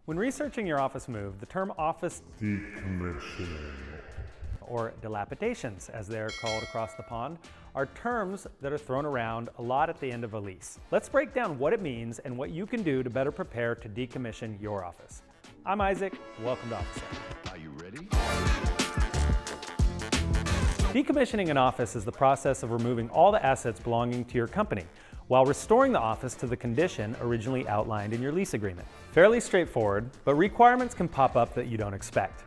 When researching your office move, the term office Decommissioning. or dilapidations, as they're called across the pond, are terms that are thrown around a lot at the end of a lease. Let's break down what it means and what you can do to better prepare to decommission your office. I'm Isaac, welcome to Offisavvy. Are you ready? Decommissioning an office is the process of removing all the assets belonging to your company while restoring the office to the condition originally outlined in your lease agreement. Fairly straightforward, but requirements can pop up that you don't expect.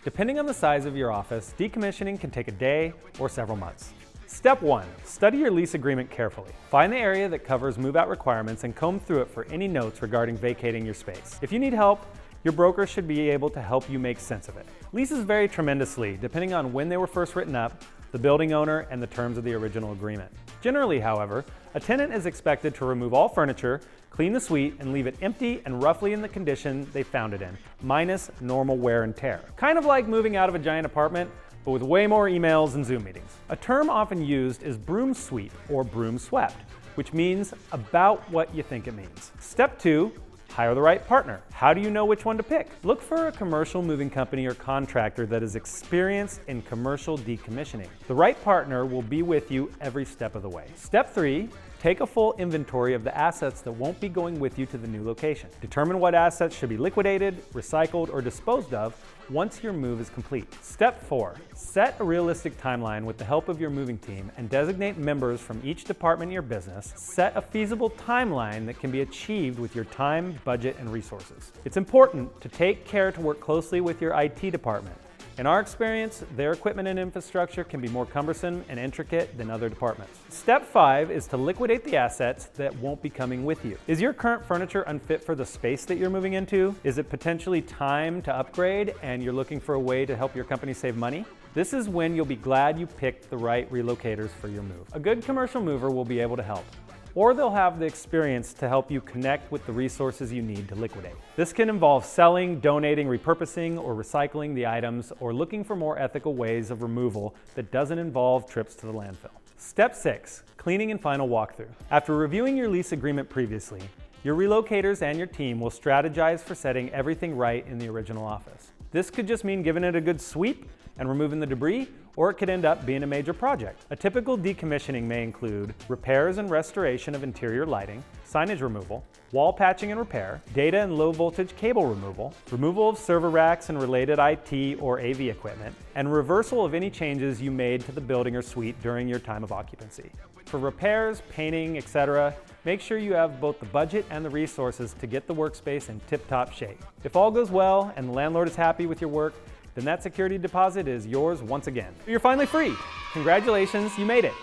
Depending on the size of your office, decommissioning can take a day or several months. Step 1. Study your lease agreement carefully. Find the area that covers move-out requirements and comb through it for any notes regarding vacating your space. If you need help, your broker should be able to help you make sense of it. Leases vary tremendously depending on when they were first written up, the building owner, and the terms of the original agreement. Generally, however, a tenant is expected to remove all furniture, clean the suite, and leave it empty and roughly in the condition they found it in, minus normal wear and tear. Kind of like moving out of a giant apartment, but with way more emails and Zoom meetings. A term often used is broom sweep or broom swept, which means about what you think it means. Step 2. Hire the right partner. How do you know which one to pick? Look for a commercial moving company or contractor that is experienced in commercial decommissioning. The right partner will be with you every step of the way. Step 3, take a full inventory of the assets that won't be going with you to the new location. Determine what assets should be liquidated, recycled, or disposed of once your move is complete. Step 4, set a realistic timeline with the help of your moving team and designate members from each department in your business. Set a feasible timeline that can be achieved with your time, budget, and resources. It's important to take care to work closely with your IT department. In our experience, their equipment and infrastructure can be more cumbersome and intricate than other departments. Step 5 is to liquidate the assets that won't be coming with you. Is your current furniture unfit for the space that you're moving into? Is it potentially time to upgrade and you're looking for a way to help your company save money? This is when you'll be glad you picked the right relocators for your move. A good commercial mover will be able to help, or they'll have the experience to help you connect with the resources you need to liquidate. This can involve selling, donating, repurposing, or recycling the items, or looking for more ethical ways of removal that doesn't involve trips to the landfill. Step 6, cleaning and final walkthrough. After reviewing your lease agreement previously, your relocators and your team will strategize for setting everything right in the original office. This could just mean giving it a good sweep and removing the debris, or it could end up being a major project. A typical decommissioning may include repairs and restoration of interior lighting, signage removal, wall patching and repair, data and low voltage cable removal, removal of server racks and related IT or AV equipment, and reversal of any changes you made to the building or suite during your time of occupancy. For repairs, painting, etc., make sure you have both the budget and the resources to get the workspace in tip-top shape. If all goes well and the landlord is happy with your work, then that security deposit is yours once again. You're finally free. Congratulations, you made it.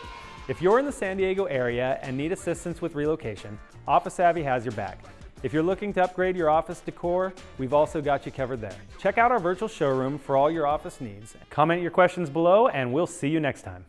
If you're in the San Diego area and need assistance with relocation, Offisavvy has your back. If you're looking to upgrade your office decor, we've also got you covered there. Check out our virtual showroom for all your office needs. Comment your questions below and we'll see you next time.